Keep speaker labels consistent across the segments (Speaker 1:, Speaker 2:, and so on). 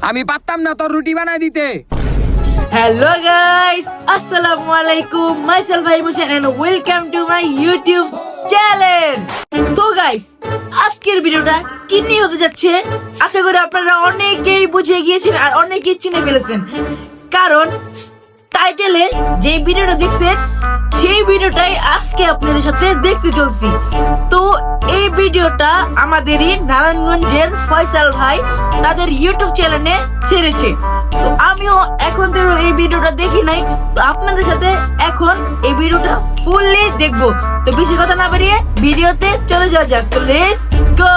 Speaker 1: আমি পারতাম না তোর রুটি বানাই দিতে।
Speaker 2: হ্যালো গাইস, আসসালামু আলাইকুম। মাইসেলফ ইমোশন and welcome to my YouTube channel. তো গাইস, আজকের ভিডিওটা কি নিয়ে হতে যাচ্ছে আশা করি আপনারা অনেকেই বুঝে গিয়েছেন আর অনেকেই চিনে ফেলেছেন, কারণ টাইটেলে যে ভিডিওটা দেখছেন সেই ভিডিওটাই আজকে আপনাদের সাথে দেখতে চলছি। তো এই ভিডিওটা আমাদেরই নারায়ণগঞ্জের ফয়সাল ভাই তাদের ইউটিউব চ্যানেলে ছেড়েছে। তো আমিও এখন থেকে এই ভিডিওটা দেখি নাই, তো আপনাদের সাথে এখন এই ভিডিওটা ফুললি দেখবো। তো বেশি কথা না বাড়িয়ে ভিডিওতে চলে যাওয়া যাক। তো লেটস গো।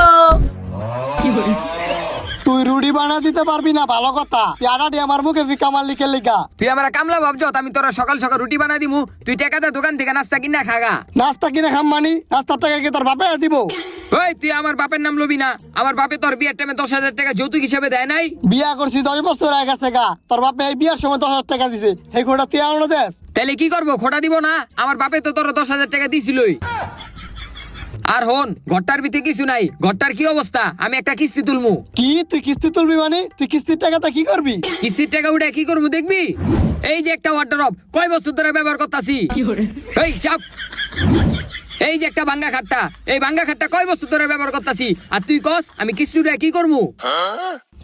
Speaker 3: তুই রুটি বানা দিতে পারবি না, ভালো কথা। পেয়ারাটি আমার মুখে ফিকা মারলি কে লিগা?
Speaker 1: তুই আমার কামলা ভাবছ আমি তোরা সকাল সকাল রুটি বানাই দিমু, তুই টাকা দে দোকান থেকে নাস্তা কিনা খাগা।
Speaker 3: নাস্তা কিনে খাম মানি? নাস্তার টাকা কি তোর বাপে দিব?
Speaker 1: ওই তুই আমার বাপের নাম লবি না। আমার বাপে তোর বিয়ের টাইমে 10,000 টাকা যৌতুক হিসেবে দেয় নাই?
Speaker 3: বিয়া করছি 10 বছর হয়ে গেছে গা, তোর বাপে এই বিয়ার সময় 10,000 টাকা দিছে, সেই খোটা তুই আনো দেস?
Speaker 1: তাহলে কি করবো, খোটা দিব না? আমার বাপে তো তোর 10,000 টাকা দিছিলই। আর হন, ঘরটার ভিতরে কিছু নাই, ঘরটার কি অবস্থা, আমি একটা কিস্তি তুলমু।
Speaker 3: কি তুই কিস্তি তুলবি মানে? তুই কিস্তির টাকাটা কি করবি?
Speaker 1: কিস্তির টাকা উঠে কি করবো দেখবি? এই যে একটা ওয়ার্ডরোব কয় বছর ধরে ব্যবহার করতাছি। এই চাপ। এই যে একটা ভাঙ্গা খাটটা, এই ভাঙ্গা খাটটা কয় বছর ধরে ব্যবহার করতাছি, আর তুই কস আমি কিস্তি উঠে কি করবো?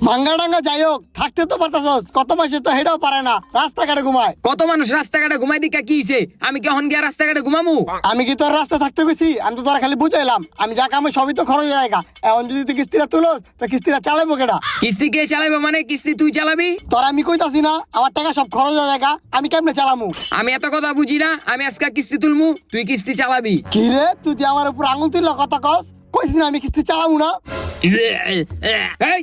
Speaker 3: ভাঙ্গা ডাঙ্গা যাই হোক, থাকতে তো পারতাছস, কত মাসে তো হেটাও পারে না, রাস্তাঘাটে ঘুমায়।
Speaker 1: কত মানুষ রাস্তাঘাটে ঘুমাই দিকা কি হইছে? আমি কি হন গিয়া রাস্তাঘাটে ঘুমামু?
Speaker 3: আমি কি তোর রাস্তা থাকতে গেছি? আমি তো তোরা খালি বুঝাইলাম, আমি যা কামে সবই তো খরচ জায়গা। এখন যদি তুই কিস্তিটা তুলস তো কিস্তিটা চালাবো কেডা?
Speaker 1: কিস্তি কে চালাইবো মানে? কিস্তি তুই চালাবি?
Speaker 3: তোর আমি কইতাছি না আমার টাকা সব খরচ হয়ে জায়গা, আমি কেমনে চালামু?
Speaker 1: আমি এত কথা বুঝি না। আমি আজকে কিস্তি তুলমু, তুই কিস্তি চালাবি।
Speaker 3: কি রে, তুই যে আমার উপর আঙুল তুললা কথা কস? কইছিস না আমি কিস্তি চালামু না?
Speaker 1: এই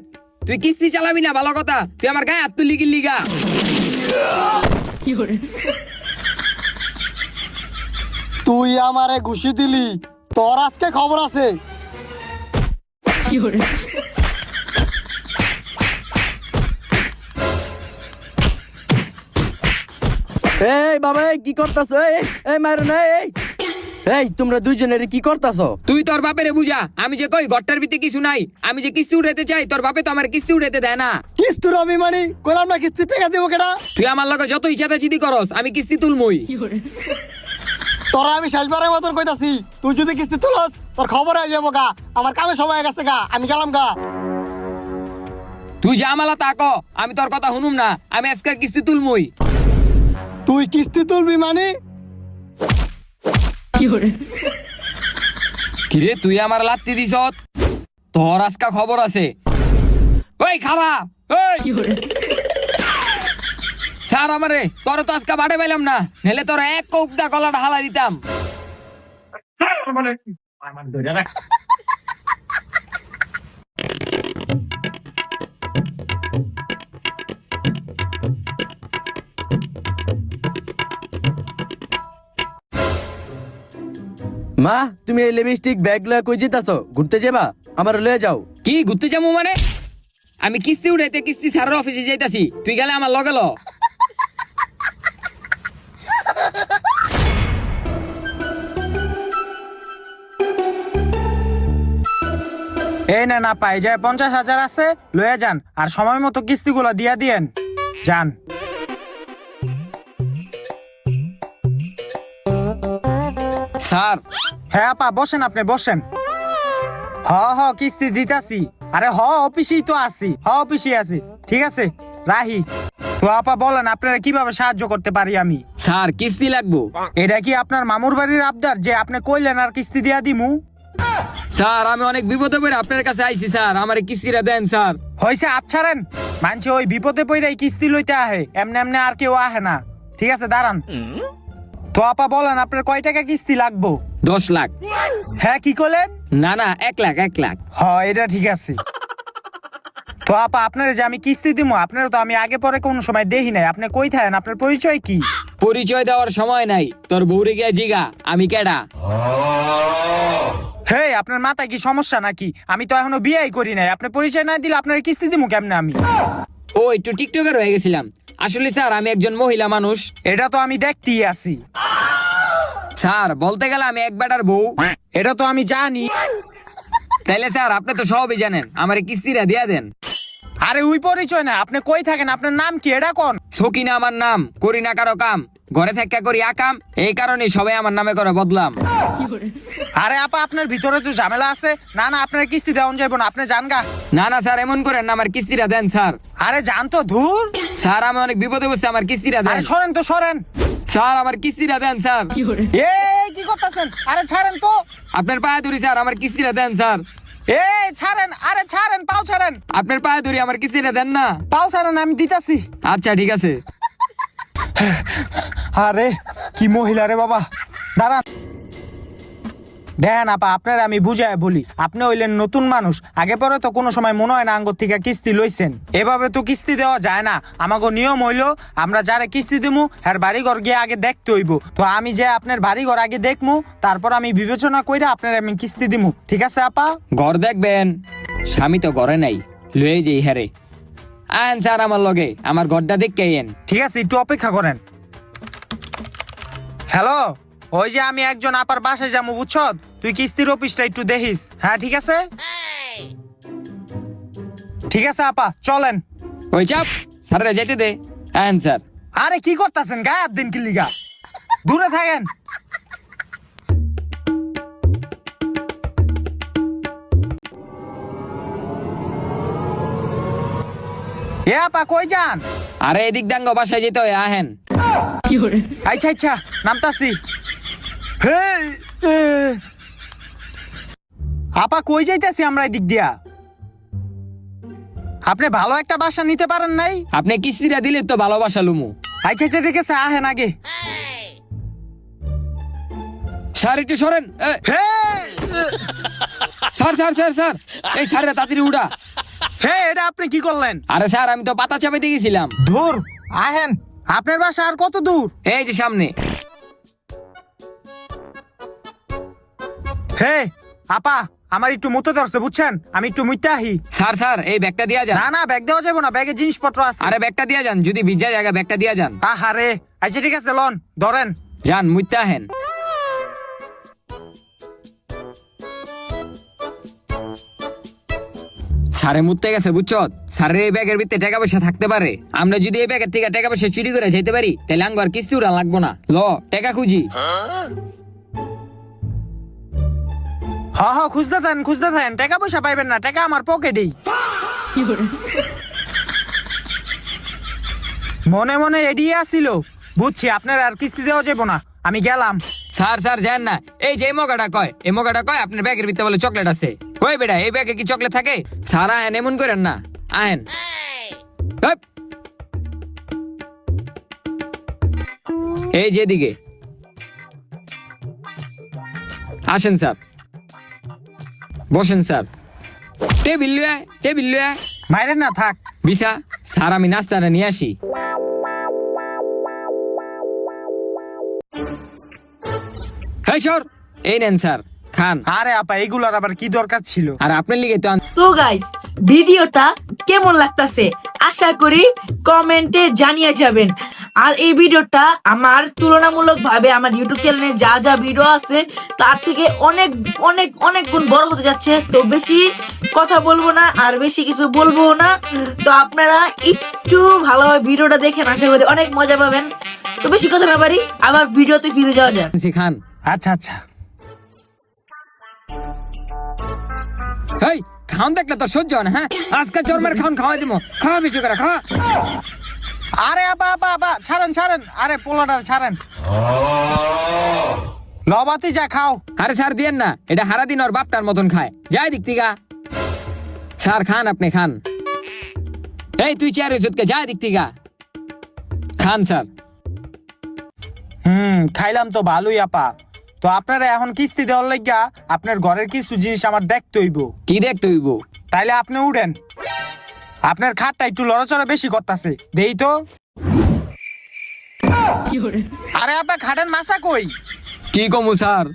Speaker 1: তুই কিস্তি চালাবি না, ভালো কথা। তুই আমার গায়ে হাত তুলি কি লিগা?
Speaker 3: তুই আমারে ঘুষি দিলি, তোর আজকে খবর আছে।
Speaker 4: এই বাবা, এই কি করতাছো? এই মারো না। এই তোমরা দুইজনের কি করতাছো?
Speaker 1: তুই তোর বাপেরে বুঝা। আমি যে কই ঘরটার ভিতরে কিছু নাই, আমি যে কিস্তি উঠাইতে চাই, তোর বাপে তো আমার কিস্তি উঠাইতে দেয় না।
Speaker 3: কিস্তির অভিমানী কইলাম না, কিস্তির টাকা দিব কেডা?
Speaker 1: তুই আমার লগে যত ইচ্ছা চিদি করস, আমি কিস্তি তুলমুই।
Speaker 3: তোরা আমি শেষবারের মতন কইতাছি, তুই যদি কিস্তি তুলস তোর খবর হয়ে যাবো গা, আমার কামে সময় হয়ে গেছে গা, আমি গেলাম গা।
Speaker 1: তুই যা মালা তা ক, আমি তোর কথা শুনুম না। আমি আজকে কিস্তি তুলমুই।
Speaker 3: তুই কিস্তি তুলবি মানে?
Speaker 1: কিরে তুই আমার লাত্তি দিস? তোর আজকা খবর আছে। ওই খারা, ওই স্যার আমারে, তোর তো আজকা বাড়ে পাইলাম না, নেলে তোর এক কৌকদা কলাটা হালা দিতাম।
Speaker 4: মা, তুমি এই লিপস্টিক ব্যাগ লয়ে কই যেতাছো? ঘুরতে যাবা? আমার লয়ে যাও।
Speaker 1: কি ঘুরতে যাবো মানে? আমি কিস্তি উঠাইতে কিস্তি স্যারের অফিসে যাইতাছি, তুই গেলে আমার লগে ল।
Speaker 5: এই না পাই যায় 50,000 আছে, লয়ে যান আর সময় মতো কিস্তিগুলো দিয়া দিয়েন। যান।
Speaker 1: স্যার।
Speaker 5: হ্যাঁ আপা বসেন, আপনি বসেন। কিস্তি দিতাছি। আরে অফিসেই তো আছি, অফিসেই আছি। ঠিক আছে রাহি। তো আপা বলেন আপনারা কিভাবে সাহায্য করতে পারি আমি?
Speaker 1: স্যার কিস্তি লাগবো।
Speaker 5: এটা কি আপনার মামুর বাড়ির আবদার যে আপনি কইলেন আর কিস্তি দিয়া দিমু?
Speaker 1: স্যার আমি অনেক বিপদে পড়ে আপনার কাছে আইছি স্যার, আমার কিস্তিটা দেন স্যার।
Speaker 5: হয়েছে আচ্ছারেন, মানছে ওই বিপদে পড়াই কিস্তি লইতে আহে, এমনি এমনি আর কেউ আহে না। ঠিক আছে দাঁড়ান। তো আপা বলেন আপনার কয় টাকা কিস্তি লাগবো?
Speaker 1: 10 লাখ।
Speaker 5: হ্যাঁ কি করলেন?
Speaker 1: না 1 লাখ, 1 লাখ।
Speaker 5: এটা ঠিক আছে। তো আপা আপনার যে আমি কিস্তি দিব, আপনার তো আমি আগে পরে কোন সময় দেখি নাই, আপনি কই থাকেন, আপনার পরিচয় কি?
Speaker 1: পরিচয় দেওয়ার সময় নাই, তোর বউরে গিয়া জিগা আমি কেডা।
Speaker 5: হে আপনার মাথায় কি সমস্যা নাকি? আমি তো এখনো বিয়েই করি নাই, আপনি পরিচয় না দিলে আপনার কিস্তি দিব কেমনে আমি?
Speaker 1: ও একটু টিকটকার হয়ে গেছিলাম। আসলে স্যার আমি একজন মহিলা মানুষ।
Speaker 5: এটা তো আমি দেখতেই আছি।
Speaker 1: স্যার বলতে গেলে আমি এক বেটার বউ।
Speaker 5: এটা তো আমি জানি।
Speaker 1: তাইলে স্যার আপনি তো সবই জানেন, আমার কিস্তিটা দিয়া দেন।
Speaker 5: আরে ওই পরিচয় না, আপনি কই থাকেন, আপনার নাম কি এটা কোন?
Speaker 1: সকিনা আমার নাম, করি না কারো কাম, ঘরে থাকা করি আকাম, এই কারণে সবাই আমার নামে করে বদলাম।
Speaker 5: আরে আপা আপনার ভিতরে তো ঝামেলা আছে। না না, আপনার কিস্তি দেওয়া যাইব না, আপনি যান গা।
Speaker 1: না না স্যার, এমন করেন না, আমার কিস্তিটা দেন স্যার।
Speaker 5: আরে যান তো, ধুর।
Speaker 1: স্যার আমি অনেক বিপদে বসছি, আমার কিস্তিটা দেন
Speaker 5: আরে সরেন তো, সরেন।
Speaker 1: স্যার, আমার কিস্তিটা দেন স্যার।
Speaker 5: এই কি করতেছেন? আরে ছাড়েন তো।
Speaker 1: আপনার পায়ে ধরি স্যার, আমার কিস্তিটা দেন স্যার।
Speaker 5: এই ছাড়েন, আরে ছাড়েন, পাও ছাড়েন।
Speaker 1: আপনার পায়ে ধরি, আমার কিস্তিটা দেন না।
Speaker 5: পাও ছাড়েন, আমি দিতাছি।
Speaker 1: আচ্ছা ঠিক আছে।
Speaker 5: আরে কি মহিলা রে বাবা, দাঁড়ান। দেখেন আপা, আপনার আমি বুঝায় বলি, আপনি হইলেন নতুন মানুষ, আগে পরে তো কোনো সময় মনে হয় না আঙ্গর থেকে কিস্তি লইছেন। এভাবে তো কিস্তি দেওয়া যায় না। আমাকে নিয়ম হইলো, আমরা যারা কিস্তি দিমু আর বাড়িঘর গিয়ে আগে দেখতে হইব। তো আমি যে আপনার বাড়িঘর আগে দেখমু, তারপর আমি বিবেচনা কইরা আপনার আমি কিস্তি দিমু। ঠিক আছে আপা?
Speaker 1: ঘর দেখবেন, স্বামী তো ঘরে নাই, লয়ে যাই হারে। আন স্যার আমার লগে, আমার ঘরটা দেখকে আইন।
Speaker 5: ঠিক আছে, একটু অপেক্ষা করেন। হ্যালো, ওই যে আমি একজন আপার বাসায় যাবো, বুঝছ? তুই কিস্তির অফিসটা একটু দেখিস। হ্যাঁ ঠিক আছে, ঠিক আছে আপা, চলেন।
Speaker 1: ওই চাপ, স্যারেরা যেতে দে। আন স্যার।
Speaker 5: আরে কি করতেছেন, গায়ে দিন কিল্লিগা, দূরে থাকেন। এ আপা কই যান?
Speaker 1: আরে এদিক দাঙ্গ বাসায় যেতে হয়, আহেন।
Speaker 5: আচ্ছা আচ্ছা, নামতাছি। হেই, এ। আপা কই যাইতেছি আমরা এদিক দিয়া? আপনি ভালো একটা বাসা নিতে পারেন নাই?
Speaker 1: আপনি কিস্তিটা দিলে তো ভালোবাসা লুমু।
Speaker 5: আচ্ছা আচ্ছা ঠিক আছে, আহেন আগে।
Speaker 1: স্যার একটু সরেন।
Speaker 5: হেই,
Speaker 1: স্যার স্যার স্যার স্যার, এই স্যার তাড়াতাড়ি উড়া।
Speaker 5: হে, এটা আপনি কি করলেন?
Speaker 1: আরে স্যার, আমি তো পাতা চাপাইতে গেছিলাম।
Speaker 5: দূর, আহেন। আপনার বাসা আর কত দূর?
Speaker 1: এই যে সামনে।
Speaker 5: হে আপা, আমার একটু মুতে ধরছে, বুঝছেন? আমি একটু মুইতে আহি।
Speaker 1: স্যার স্যার, এই ব্যাগটা দিয়া যান।
Speaker 5: না না, ব্যাগ দেওয়া যাবে না, ব্যাগে জিনিসপত্র আছে।
Speaker 1: আরে ব্যাগটা দিয়া যান, যদি ভিজা জায়গা ব্যাগটা দিয়া যান।
Speaker 5: আহারে, আচ্ছা ঠিক আছে, লন ধরেন।
Speaker 1: যান, মুইতে আহেন। স্যারে মুততে গেছে, বুঝছো? স্যারের এই ব্যাগের ভিতরে টাকা পয়সা থাকতে পারে। আমরা যদি এই ব্যাগের থেকে টাকা পয়সা চুরি করে যেতে পারি, তাহলে আঙ্গ আর কিস্তি উড়া লাগবো না। ল, টাকা খুঁজি।
Speaker 5: হ্যাঁ হ্যাঁ, খুঁজতে থাকেন, খুঁজতে থাকেন, টাকা পয়সা পাইবেন না, টাকা আমার পকেটেই। মনে মনে এডিয়ে আসিল, বুঝছি আপনার আর কিস্তি দেওয়া যাবো না, আমি গেলাম।
Speaker 1: স্যার স্যার যান না, এই যে এই মগাটা কয়, এই মগাটা কয় আপনার ব্যাগের ভিতরে বলে চকলেট আছে। কই বেটা, এই ব্যাগে কি চকলেট থাকে? স্যার আহেন, এমন করেন না, আহেন। হেপ। এই যেদিকে আসেন স্যার, বসেন স্যার। টেবিল লুয়া, টেবিল লুয়া।
Speaker 5: মাইরেন না, থাক।
Speaker 1: বিসা, স্যার আমি নাস্তাটা নিয়ে আসি। হ্যাঁ সর, এই নেন স্যার, খান।
Speaker 5: আরে আপা, এগুলার আবার কি দরকার ছিল?
Speaker 1: আর আপনার লিগে তো
Speaker 2: তো গাইস, ভিডিওটা কেমন লাগতাছে আশা করি কমেন্টে জানিয়ে যাবেন। আর এই ভিডিওটা আমার তুলনামূলক ভাবে আমার ইউটিউব চ্যানেলে যা যা ভিডিও আছে তার থেকে অনেক অনেক অনেক গুণ বড় হতে যাচ্ছে। তো বেশি কথা বলবো না আর বেশি কিছু বলবো না। তো আপনারা একটু ভালোভাবে ভিডিওটা দেখেন, আশা করি অনেক মজা পাবেন। তো বেশি কথা না পারি, আবার ভিডিওতে ফিরে যাওয়া যাক।
Speaker 1: খান।
Speaker 5: আচ্ছা আচ্ছা।
Speaker 1: হেই, খাওন দেখলে তো সহ্য হয় না। হ্যাঁ, আজকে জন্মের খাওন খাওয়াই দিব, খাওয়া বেশি করে খাওয়া।
Speaker 5: আরে আপা আপা আপা, ছাড়েন ছাড়েন, আরে পোলাটা ছাড়েন। লবাতি যা খাও।
Speaker 1: আরে স্যার দিয়েন না, এটা হারা দিন ওর বাপটার মতন খায়। যাই দিক থেকে। স্যার খান, আপনি খান। এই তুই চেয়ারে সুদকে, যাই দিক থেকে। খান স্যার।
Speaker 5: খাইলাম তো ভালোই আপা। তো আপনারা এখন কিস্তি দেওয়ার লাগিয়া আপনার ঘরের কিছু জিনিস আমার দেখতে হইব।
Speaker 1: কি দেখতে হইব?
Speaker 5: তাইলে আপনি উঠেন, আপনার খাটটা একটু লড়াচড়া বেশি করতেছে, দেই তো। আরে আপা, খাটেন মাসা কই?
Speaker 1: কি কমু স্যার,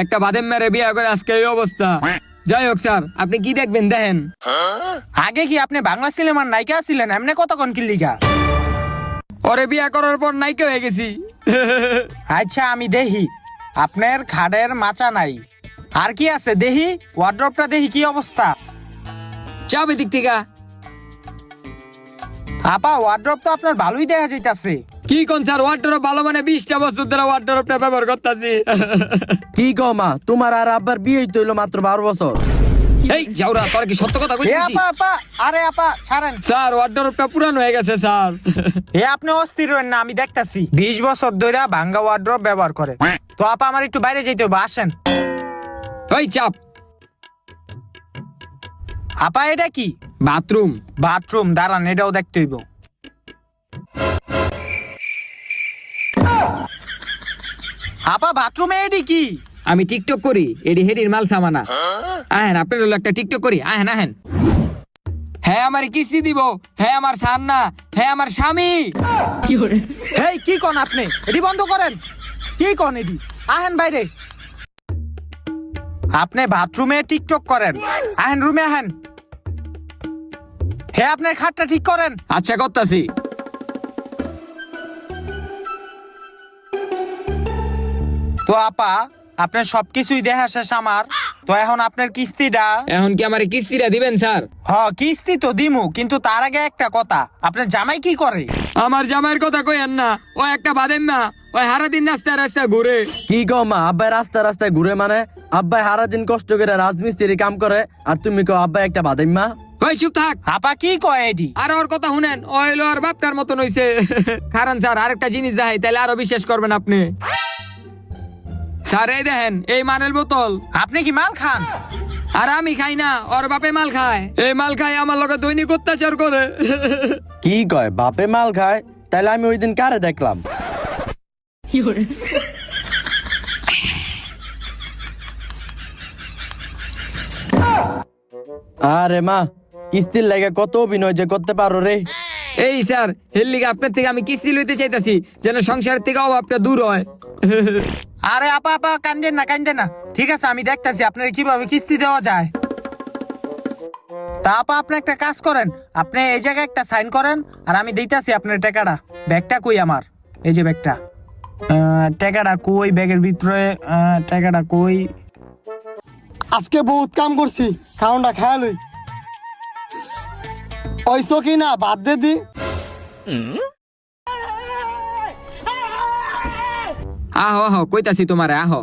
Speaker 1: একটা বাদেম মেরে বিয়া করে আজকে এই অবস্থা। যাই হোক স্যার, আপনি কি দেখবেন দেখেন।
Speaker 5: আগে কি আপনি বাংলা সিনেমার নায়িকা ছিলেন? এমনি কতক্ষণ কি লিগা?
Speaker 1: ওরে বিয়া করার পর নাইকে হয়ে গেছি।
Speaker 5: আচ্ছা আমি দেখি, আপনার খাটের মাচা নাই, আর কি আছে দেখি, ওয়ার্ড্রপটা দেখি কি অবস্থা।
Speaker 1: চাবি দিক থেকে।
Speaker 5: আপা ওয়ার্ড্রপ তো আপনার ভালোই দেখা যাইতাছে।
Speaker 1: কি কোন স্যার ওয়াটারপ ভালো মানে 20টা বছর ধরে ওয়াটারপটা ব্যবহার করতেছি।
Speaker 4: কি কও মা, তোমার আর আব্বার বিয়ে হইলো মাত্র 12 বছর।
Speaker 1: এই যাওরা, তোর কি সত্য কথা
Speaker 5: এ
Speaker 1: কইছিস?
Speaker 5: আপা আপা, আরে আপা ছাড়েন।
Speaker 1: স্যার ওয়াটারপটা পুরানো হয়ে গেছে স্যার।
Speaker 5: এ আপনি অস্থির হবেন না, আমি দেখতাছি 20 বছর ধরে ভাঙ্গা ওয়ার্ড্রপ ব্যবহার করে। তো আপা আমার একটু বাইরে যাইতে হবে, আসেন।
Speaker 1: ওই চাপ।
Speaker 5: আপা এটা কি?
Speaker 1: বাথরুম।
Speaker 5: বাথরুম, দাঁড়ান এটাও দেখতে হইব। আপা বাথরুমে এডি কি?
Speaker 1: আমি টিকটক করি, এডি হেডির মাল সামানা। আহেন আপনার হলো একটা টিকটক করি, আহেন আহেন। হ্যাঁ আমার কিস্তি দিব, হ্যাঁ আমার সার না, হ্যাঁ আমার স্বামী।
Speaker 5: হেই কি কোন আপনি? এডি বন্ধ করেন। কি কোন এডি? আহেন বাইরে। আপনি বাথরুমে টিকটক করেন, আহেন রুমে আহেন। হে আপনার খাটটা ঠিক করেন।
Speaker 1: আচ্ছা করতাছি।
Speaker 5: তো আপা আপনার সবকিছুই দেখা শেষ আমার। তো এখন আপনার কিস্তিটা।
Speaker 1: এখন কি আমার কিস্তিটা দিবেন স্যার?
Speaker 5: হ কিস্তি তো দিমু, কিন্তু তার আগে একটা কথা, আপনার জামাই কি করে?
Speaker 1: আমার জামাইয়ের কথা কইেন না, ও একটা বাদেন না, ওই সারাদিন রাস্তায় রাস্তায় ঘুরে।
Speaker 4: কি কও মা, আব্বাই রাস্তায় রাস্তায় ঘুরে মানে? আব্বাই সারাদিন কষ্ট করে রাজমিস্ত্রি কাম করে, আর তুমি কও আব্বাই একটা বাদাইম্মা?
Speaker 1: ওই চুপ থাক।
Speaker 5: আপা কি কয় এডি?
Speaker 1: আর ওর কথা শুনেন, ও হইলো আর বাপটার মতন হইছে। কারণ স্যার আরেকটা জিনিস যাই, তাহলে আরো বিশ্বাস করবেন আপনি। স্যার এই দেখেন, এই মানের বোতল।
Speaker 5: আপনি কি মাল খান?
Speaker 1: আর আমি খাই না, ওর বাপে মাল খায়। এই মাল খায় আমার লগে দৈনিক অত্যাচার করে।
Speaker 4: কি কয় বাপে মাল খায়? তাইলে আমি ওই দিন কারে দেখলাম? আরে মা, কিস্তির লাগে কত অভিনয় যে করতে পারো রে।
Speaker 1: এই স্যার এর লিগে আপনার থেকে আমি কিস্তি লইতে চাইতাছি, যেন সংসারের থেকে অভাবটা দূর হয়।
Speaker 5: আরে আপা আপা কান্দেন না কান্দেন না, ঠিক আছে আমি দেখতাছি আপনার কিভাবে কিস্তি দেওয়া যায়। তা আপা আপনি একটা কাজ করেন, আপনি এই জায়গায় একটা সাইন করেন, আর আমি দিতাছি আপনার টাকাটা। ব্যাগটা কই আমার? এই যে ব্যাগটা। টাকাটা কই ব্যাগের ভিতরে? টাকাটা কই?
Speaker 3: আজকে বহুত কাম করছি, খাওনটা খায়া লই। ওই কি না বাদ দে দি।
Speaker 1: আহো আহো কইতাছি তোমারে, আহো।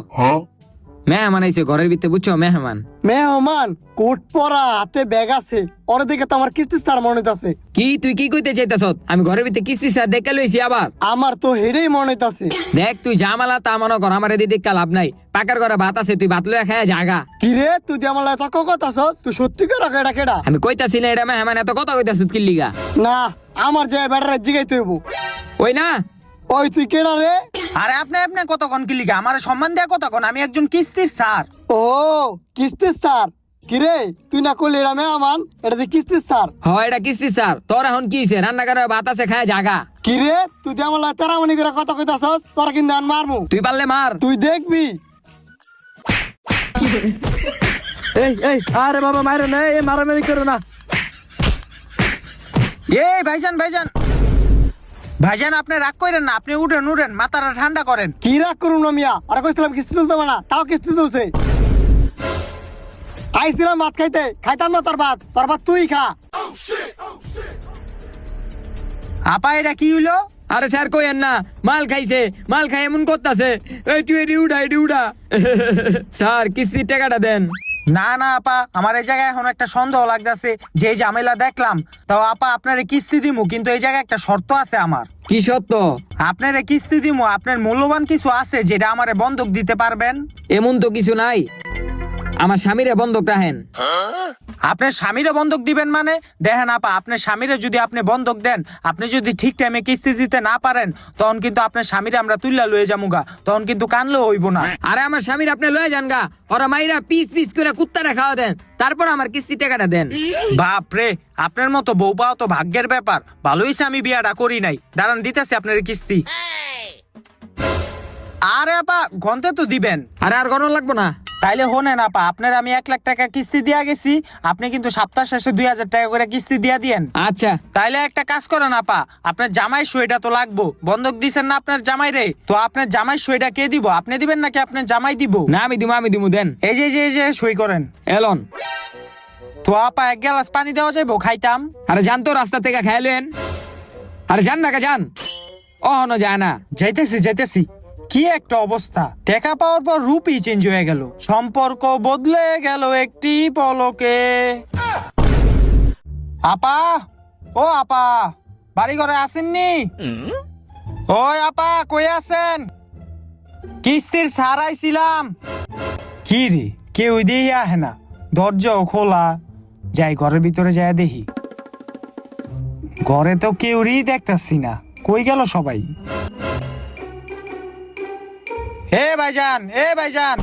Speaker 1: মেহমান আইছে ঘরের ভিতরে, বুঝছো? মেহমান।
Speaker 3: মেহমান কোট পরা, হাতে ব্যাগ আছে, ওর দিকে তো আমার কিস্তি স্যার মনে হইতাছে।
Speaker 1: কি তুই কি কইতে চাইতাছ? আমি ঘরের ভিতরে কিস্তি স্যার ডেকে লইছি আবার।
Speaker 3: আমার তো হেডেই মনে হইতাছে।
Speaker 1: দেখ তুই জামালা তা মনে কর, আমার এদিকে দেখা লাভ নাই। পাকার ঘরে ভাত আছে, তুই ভাত লইয়া খায় জাগা।
Speaker 3: কি রে তুই দিয়ে আমার এত কথা আছস? তুই সত্যি করে এটা কেডা?
Speaker 1: আমি কইতাছি না এটা মেহমান, এত কথা কইতাছ কি লিগা?
Speaker 3: না আমার যে ব্যাটারে জিগাইতে হইব।
Speaker 1: ওই না
Speaker 3: ওই তুই কেডা রে?
Speaker 5: আরে আপনি আপনি কতক্ষণ কি লিখা আমার সম্মান দেয়া কতক্ষণ? আমি একজন কিস্তির স্যার।
Speaker 3: ও কিস্তি স্যার? কি রে তুই না কইলি এটা মেহমান, এটা দিয়ে কিস্তি স্যার?
Speaker 1: হয় এটা কিস্তি স্যার। তোর এখন কি হইছে? রান্না করে ভাত আছে, খায় জাগা।
Speaker 3: কি রে তুই দিয়ে আমার তেরামনি করে কথা কইতাছস? তোরা কিন্তু আন মারমু।
Speaker 1: তুই পারলে মার।
Speaker 3: তুই দেখবি।
Speaker 4: এই এই আরে বাবা মারো না, এই মারামারি করো না।
Speaker 5: এই ভাইজান ভাইজান ভাইজান, আপনি রাগ করেন না, আপনি উঠেন উঠেন, মাথাটা ঠান্ডা করেন।
Speaker 3: কি রাগ করুন না মিয়া? আর কইছিলাম কিস্তি তুলতে না, তাও কিস্তি তুলছে। আইছিলাম ভাত খাইতে, খাইতাম না তোর ভাত তুই খা।
Speaker 5: আপা এটা কি হইলো?
Speaker 1: আরে স্যার কইেন না, মাল খাইছে, মাল খাই এমন করতাছে। এই তুই এটি উড়া, এটি উড়া। স্যার কিস্তির টাকাটা দেন।
Speaker 5: না না আপা, আমার এই জায়গায় এখন একটা সন্দেহ লাগতেছে, যে ঝামেলা দেখলাম। তাও আপা আপনারে কিস্তি দিমু, কিন্তু এই জায়গায় একটা শর্ত আছে আমার।
Speaker 1: কি সত্য?
Speaker 5: আপনারে কিস্তি দিমু, আপনার মূল্যবান কিছু আছে যেটা আমারে বন্ধক দিতে পারবেন?
Speaker 1: এমন তো কিছু নাই, আমার স্বামীরে বন্ধক রাখেন।
Speaker 5: আপনার স্বামীরে বন্ধক দিবেন মানে? দেখেন আপা, আপনার স্বামীরে যদি আপনি বন্ধক দেন, আপনি যদি ঠিক টাইমে কিস্তি দিতে না পারেন, তখন কিন্তু আপনার স্বামীরে আমরা তুইলা লয়ে যামুগা, তখন কিন্তু কানলেও হইব না।
Speaker 1: আরে আমার স্বামীর আপনি লয়ে যান গা, ওরা মাইরা পিস পিস করে কুত্তারে খাওয়া দেন, তারপর আমার কিস্তির টাকাটা দেন।
Speaker 5: বাপ রে, আপনার মতো বউ পাওয়া তো ভাগ্যের ব্যাপার। ভালো হইছে আমি বিয়াটা করি নাই। দাঁড়ান দিতেছি আপনার কিস্তি। আরে আপা গন্তে তো দিবেন।
Speaker 1: আরে আর গণন লাগবো না।
Speaker 5: তাইলে হোনেন আপা, আপনার আমি 1 লাখ টাকা কিস্তি দিয়া গেছি, আপনি কিন্তু সপ্তাহ শেষে 2000 টাকা করে কিস্তি দিয়া দিয়েন।
Speaker 1: আচ্ছা
Speaker 5: তাইলে একটা কাজ করেন আপা, আপনার জামাই সইটা তো লাগবো। বন্ধক দিছেন না আপনার জামাই রে, তো আপনার জামাই সইটা কে দিব? আপনি দিবেন নাকি আপনার জামাই দিব?
Speaker 1: না আমি দিমু দেন।
Speaker 5: এই যে সই করেন।
Speaker 1: এলন।
Speaker 5: তো আপা 1 গ্লাস পানি দেওয়া যাইবো? খাইতাম।
Speaker 1: আরে জানতো রাস্তা থেকে খাইলেন। আরে যান না যান, অহনো যায় না।
Speaker 5: যাইতেছি যাইতেছি। কি একটা অবস্থা, টাকা পাওয়ার পর রূপই চেঞ্জ হয়ে গেল, সম্পর্ক বদলে গেল একটি পলকে। আপা, ও আপা, বাড়ি ঘরে আসেননি? ওই আপা কই আছেন? কিস্তির সারাইছিলাম। কি রে, কেউ দিয়ে আহে না, দরজাও খোলা। যাই ঘরের ভিতরে যাই দেখি। ঘরে তো কেউই দেখতাছি না, কই গেল সবাই? এ ভাইজান, এ ভাইজান,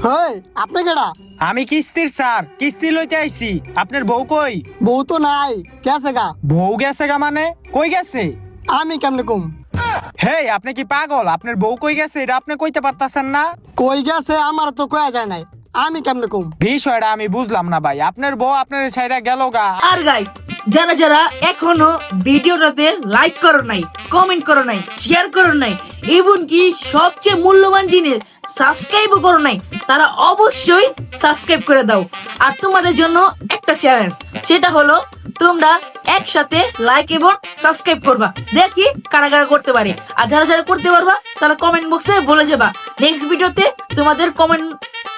Speaker 3: হেই আপনি কেডা?
Speaker 5: আমি কিস্তির স্যার, কিস্তি লইতে আইছি। আপনার বউ কই?
Speaker 3: বউ তো নাই, গেছে গা।
Speaker 5: বউ গেছে গা মানে? কই গেছে?
Speaker 3: আমি কেমনে কম?
Speaker 5: হেই, আপনি কি পাগল? আপনার বউ কই গেছে এটা আপনি কইতে পারতাছেন না?
Speaker 3: কই গেছে আমার তো কয়া যায় নাই, আমি কেমনে কম?
Speaker 5: বিষয়টা আমি বুঝলাম না ভাই। আপনার বউ আপনার ছাইরা গেল গা।
Speaker 2: আর গাইস, যারা যারা এখনো ভিডিওটাতে লাইক করো নাই, কমেন্ট করো নাই, শেয়ার করো নাই, এবং কি সবচেয়ে মূল্যবান জিনিস সাবস্ক্রাইবও করো নাই, তারা অবশ্যই সাবস্ক্রাইব করে দাও। আর তোমাদের জন্য একটা চ্যালেঞ্জ, সেটা হলো তোমরা একসাথে লাইক এবং সাবস্ক্রাইব করবা, দেখি কারা কারা করতে পারে। আর যারা যারা করতে পারবা তারা কমেন্ট বক্সে বলে যাবা, নেক্সট ভিডিওতে তোমাদের কমেন্ট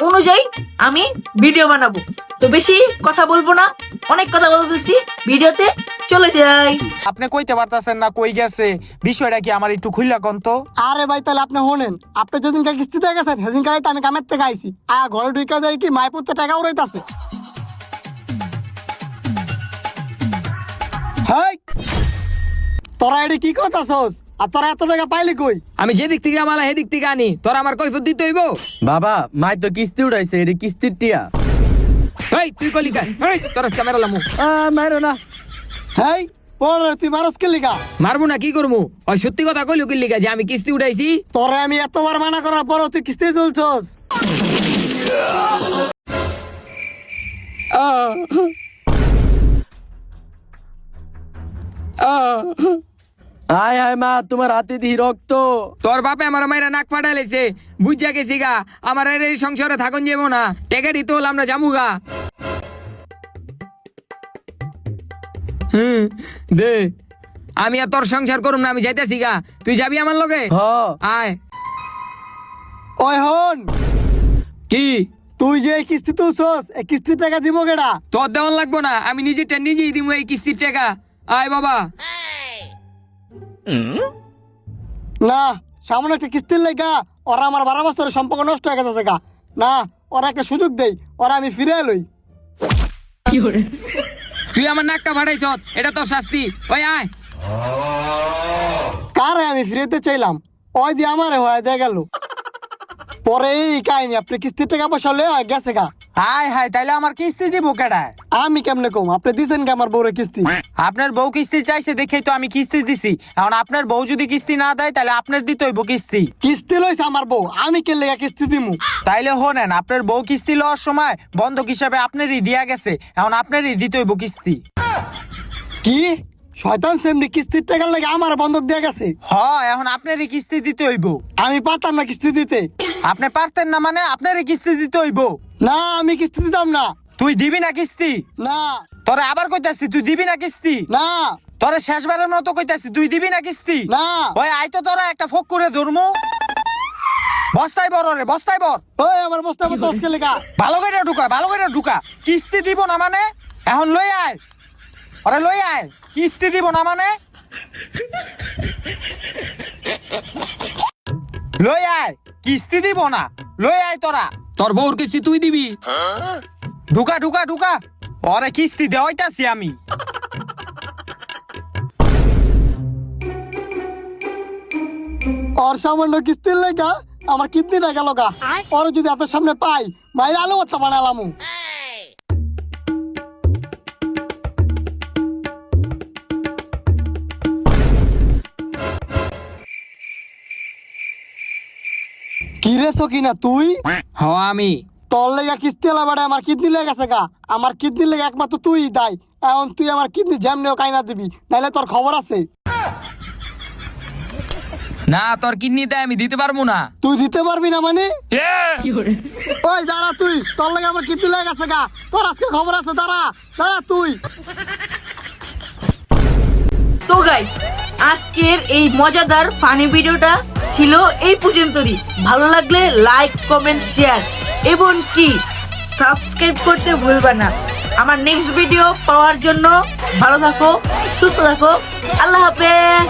Speaker 2: অনুযায়ী আমি ভিডিও বানাবো। তো বেশি কথা বলবো না, অনেক কথা বলে ফেলছি, ভিডিওতে চলে যাই।
Speaker 5: আপনি কইতে পারতাছেন না কই গেছে, বিষয়টা কি আমার একটু খুইলা কোন তো।
Speaker 3: আরে ভাই তাহলে আপনি শোনেন, আপনি যেদিনকার কিস্তিতে গেছেন সেদিনকার তো আমি কামের থেকে আইছি। ঘরে ঢুকে দেয় কি মাইপুরতে টাকা উড়াইতাছে। হেই, তোরা এটি কি করতাছস? আর তোরা এত টাকা পাইলি কই?
Speaker 1: আমি যেদিক থেকে আমালা সেদিক থেকে আনি, তোরা আমার কৈফত দিতে হইব?
Speaker 4: বাবা মাই তো কিস্তি উঠাইছে, এটা কিস্তির টিয়া।
Speaker 1: হেই তুই কলিকা, হেই তোর ক্যামেরা লামু।
Speaker 4: মারো না।
Speaker 3: হেই পরে তুই মারস কে লিগা?
Speaker 1: মারবো না কি করবো? ওই সত্যি কথা কইলো কি লিগা যে আমি কিস্তি উঠাইছি?
Speaker 3: তোরে আমি এতবার মানা করার পরও তুই কিস্তি তুলছস।
Speaker 4: আয় হায় মা, তোমার হাতে দি রক্ত।
Speaker 1: তোর বাপে আমার মাইরা নাক ফাটাইলেছে, বুঝা গেছি গা। আমার আর এই সংসারে থাকুন যাবো না, টেকারি তোল আমরা জামুগা। দে, আমি আর তোর সংসার করুম না, আমি যাইতেছি গা। তুই যাবি আমার লগে?
Speaker 4: হ।
Speaker 1: আয়।
Speaker 3: ওই হন,
Speaker 1: কি
Speaker 3: তুই যে এই কিস্তি তুলছস, এই কিস্তির টাকা দিব কেডা?
Speaker 1: তোর দেওয়ান লাগবো না, আমি নিজেরটা নিজেই দিব এই কিস্তির টাকা। আয় বাবা।
Speaker 3: না, সামনে একটা কিস্তির লেগা ওরা আমার 12 বছরের সম্পর্ক নষ্ট হয়ে গেছে গা। না, ওরা একটা সুযোগ দেই, ওরা আমি ফিরে এলই।
Speaker 1: তুই আমার নাকটা ফাটাইছ, এটা তোর শাস্তি। ওই আয়।
Speaker 3: কারে আমি ফিরেতে চাইলাম, ওই দিয়ে আমারে হয়ে দিয়ে গেল। পরে এই কাহিনী, আপনি কিস্তির টাকা পয়সা লয়ে গেছে গা।
Speaker 5: হাই হাই, তাইলে আমার কিস্তি দিব কেডায়?
Speaker 3: আমি কেমনে কম? আপনি দিছেন কি আমার বউরে কিস্তি?
Speaker 5: আপনার বউ কিস্তি চাইছে দেখেই তো আমি কিস্তি দিছি। এখন আপনার বউ যদি কিস্তি না দেয় তাহলে আপনার দিতে হইব কিস্তি।
Speaker 3: কিস্তি লইছে আমার বউ, আমি কে লেগা কিস্তি দিমু?
Speaker 5: তাইলে হোনেন, আপনার বউ কিস্তি লওয়ার সময় বন্ধক হিসাবে আপনারই দিয়া গেছে, এখন আপনারই দিতে হইব কিস্তি।
Speaker 3: কি শয়তান সেমনি কিস্তির টাকার লাগে আমার বন্ধক দিয়ে গেছে?
Speaker 5: এখন আপনারই কিস্তি দিতে হইব।
Speaker 3: আমি পারতাম না কিস্তি দিতে।
Speaker 5: আপনি পারতেন না মানে আপনারই কিস্তি দিতে হইব।
Speaker 3: না, আমি কিস্তি দিতাম না।
Speaker 5: তুই দিবি না কিস্তি?
Speaker 3: না
Speaker 5: তোরে আবার কইতাছি তুই দিবি না কিস্তি?
Speaker 3: না
Speaker 5: তোরে শেষবারের মতো কইতাছি তুই দিবি না কিস্তি?
Speaker 3: না।
Speaker 5: ওই আই তো তোরা একটা ফোক করে ধরমু। বস্তায় বড় রে, বস্তায় বড়।
Speaker 3: ওই আমার বস্তা মতো আজকে লেগা।
Speaker 5: ভালো করে ঢুকা, ভালো করে ঢুকা। কিস্তি দিব না মানে? এখন লই আয়, ওরে লই আয়। কিস্তি দিব না মানে? লই আয়, কিস্তি দিব না, লই আয় তোরা।
Speaker 1: তোর বউর কিস্তি তুই দিবি?
Speaker 5: ঢুকা ঢুকা ঢুকা, ওরে কিস্তি দেওয়াইতাছি আমি।
Speaker 3: ওর সামান্য কিস্তির লেগা আমার কিডনিটা গেল গা। ওর যদি হাতের সামনে পাই, মায়ের আলু ভর্তা বানালাম। কি রে সকিনা তুই?
Speaker 1: হ আমি।
Speaker 3: তোর লেগা কিস্তি লাবাড়ে আমার কিডনি লেগে গেছে গা। আমার কিডনি লেগে একমাত্র তুই দায়। এখন তুই আমার কিডনি জ্যামনেও কাইনা দিবি, নাইলে তোর খবর আছে।
Speaker 1: না, তোর কিডনি দেয় আমি দিতে পারবো না।
Speaker 3: তুই দিতে পারবি না মানে? ওই দাঁড়া তুই, তোর লেগে আমার কিডনি লেগে গেছে গা। তোর আজকে খবর আছে, দাঁড়া দাঁড়া তুই।
Speaker 2: তো গাইস আজকের এই মজাদার ফানি ভিডিওটা ছিল এই পর্যন্তই। ভালো লাগলে লাইক কমেন্ট শেয়ার এবং কি সাবস্ক্রাইব করতে ভুলবা না। আমার নেক্সট ভিডিও পাওয়ার জন্য ভালো থাকো, সুস্থ থাকো, আল্লাহ হাফেজ।